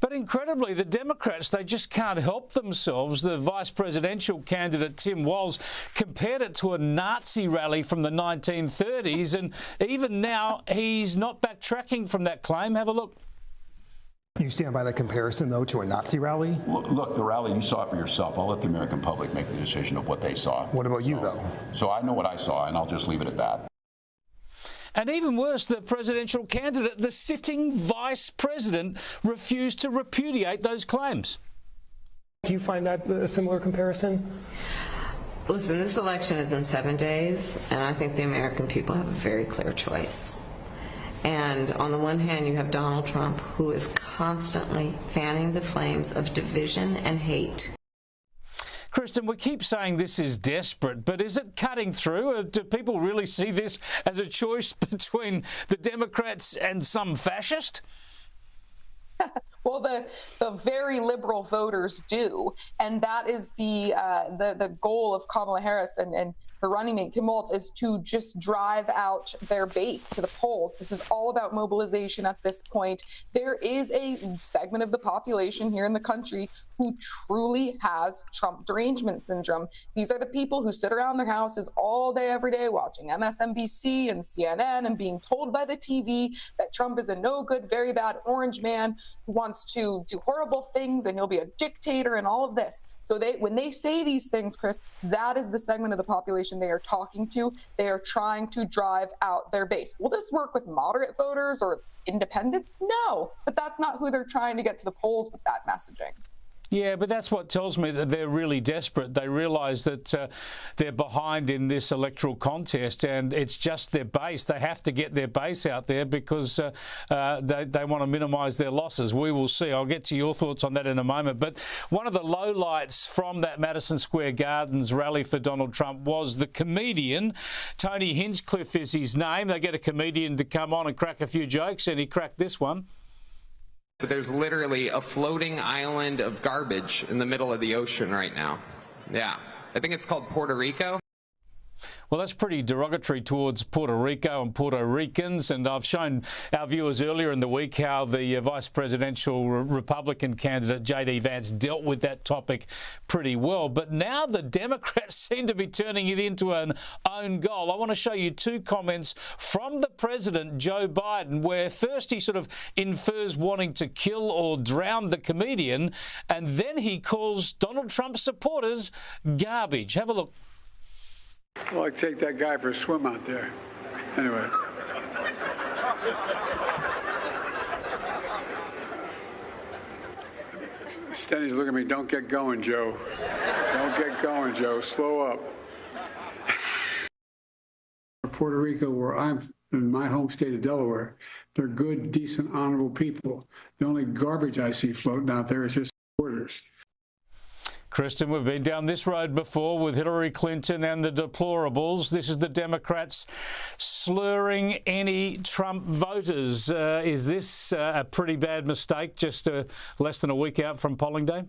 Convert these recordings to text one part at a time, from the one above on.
But incredibly, the Democrats, they just can't help themselves. The vice presidential candidate, Tim Walz, compared it to a Nazi rally from the 1930s. And even now, he's not backtracking from that claim. Have a look. You stand by that comparison, though, to a Nazi rally? Look, the rally, you saw it for yourself. I'll let the American public make the decision of what they saw. What about you, though? So I know what I saw, and I'll just leave it at that. And even worse, the presidential candidate, the sitting vice president, refused to repudiate those claims. Do you find that a similar comparison? Listen, this election is in 7 days, and I think the American people have a very clear choice. And on the one hand, you have Donald Trump, who is constantly fanning the flames of division and hate. Kristin, we keep saying this is desperate, but is it cutting through? Do people really see this as a choice between the Democrats and some fascist? Well, the very liberal voters do, and that is the goal of Kamala Harris and her running mate, Tim Walz, is to just drive out their base to the polls. This is all about mobilization at this point. There is a segment of the population here in the country who truly has Trump derangement syndrome. These are the people who sit around their houses all day, every day, watching MSNBC and CNN and being told by the TV that Trump is a no good, very bad orange man who wants to do horrible things and he'll be a dictator and all of this. So when they say these things, Chris, that is the segment of the population they are talking to. They are trying to drive out their base. Will this work with moderate voters or independents? No, but that's not who they're trying to get to the polls with that messaging. Yeah, but that's what tells me that they're really desperate. They realise that they're behind in this electoral contest, and it's just their base. They have to get their base out there because they want to minimise their losses. We will see. I'll get to your thoughts on that in a moment. But one of the lowlights from that Madison Square Gardens rally for Donald Trump was the comedian. Tony Hinchcliffe is his name. They get a comedian to come on and crack a few jokes, and he cracked this one. But there's literally a floating island of garbage in the middle of the ocean right now. Yeah, I think it's called Puerto Rico. Well, that's pretty derogatory towards Puerto Rico and Puerto Ricans, and I've shown our viewers earlier in the week how the vice presidential Republican candidate, J.D. Vance, dealt with that topic pretty well. But now the Democrats seem to be turning it into an own goal. I want to show you two comments from the president, Joe Biden, where first he sort of infers wanting to kill or drown the comedian, and then he calls Donald Trump's supporters garbage. Have a look. Well, I'd take that guy for a swim out there. Anyway. Stenny's looking at me. Don't get going, Joe. Don't get going, Joe. Slow up. Puerto Rico, where I'm in my home state of Delaware, they're good, decent, honorable people. The only garbage I see floating out there is just supporters. Kristin, we've been down this road before with Hillary Clinton and the deplorables. This is the Democrats slurring any Trump voters. Is this a pretty bad mistake just less than a week out from polling day?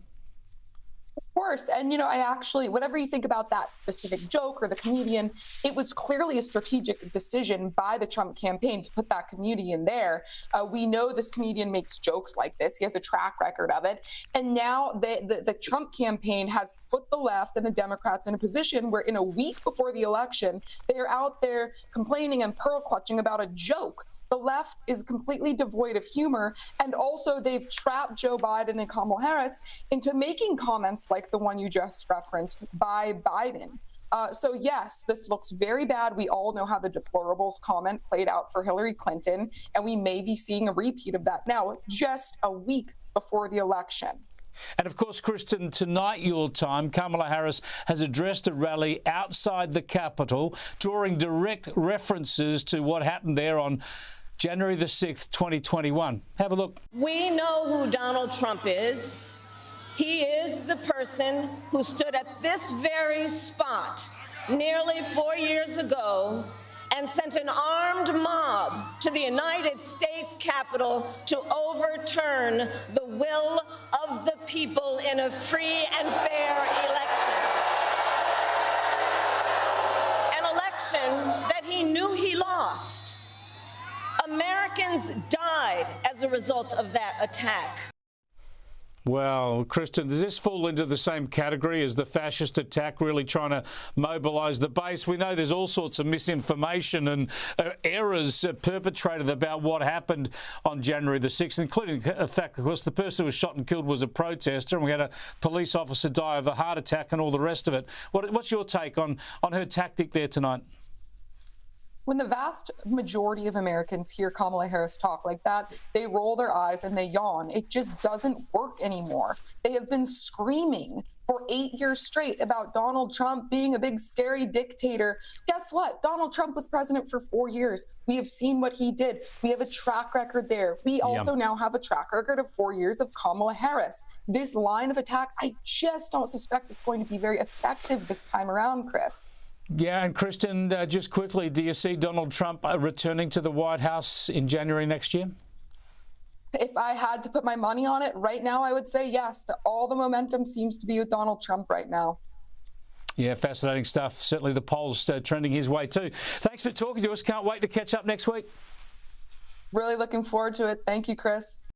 Of course. And, I actually, whatever you think about that specific joke or the comedian, it was clearly a strategic decision by the Trump campaign to put that comedian there. We know this comedian makes jokes like this. He has a track record of it. And now the Trump campaign has put the left and the Democrats in a position where in a week before the election, they're out there complaining and pearl clutching about a joke. The left is completely devoid of humor, and also they've trapped Joe Biden and Kamala Harris into making comments like the one you just referenced by Biden. So yes, this looks very bad. We all know how the deplorables comment played out for Hillary Clinton, and we may be seeing a repeat of that now, just a week before the election. And of course, Kristin, tonight your time, Kamala Harris has addressed a rally outside the Capitol, drawing direct references to what happened there on January the 6th, 2021. Have a look. We know who Donald Trump is. He is the person who stood at this very spot nearly 4 years ago and sent an armed mob to the United States Capitol to overturn the will of the people in a free and fair election. An election that he knew he lost. Americans died as a result of that attack. Well, Kristin, does this fall into the same category as the fascist attack, really trying to mobilise the base? We know there's all sorts of misinformation and errors perpetrated about what happened on January the 6th, including the fact, of course, the person who was shot and killed was a protester, and we had a police officer die of a heart attack and all the rest of it. What's your take on her tactic there tonight? When the vast majority of Americans hear Kamala Harris talk like that, they roll their eyes and they yawn. It just doesn't work anymore. They have been screaming for 8 years straight about Donald Trump being a big, scary dictator. Guess what? Donald Trump was president for 4 years. We have seen what he did. We have a track record there. We also now have a track record of 4 years of Kamala Harris. This line of attack, I just don't suspect it's going to be very effective this time around, Chris. Yeah, and Kristin, just quickly, do you see Donald Trump returning to the White House in January next year? If I had to put my money on it right now, I would say yes. All the momentum seems to be with Donald Trump right now. Yeah, fascinating stuff. Certainly the polls trending his way too. Thanks for talking to us. Can't wait to catch up next week. Really looking forward to it. Thank you, Chris.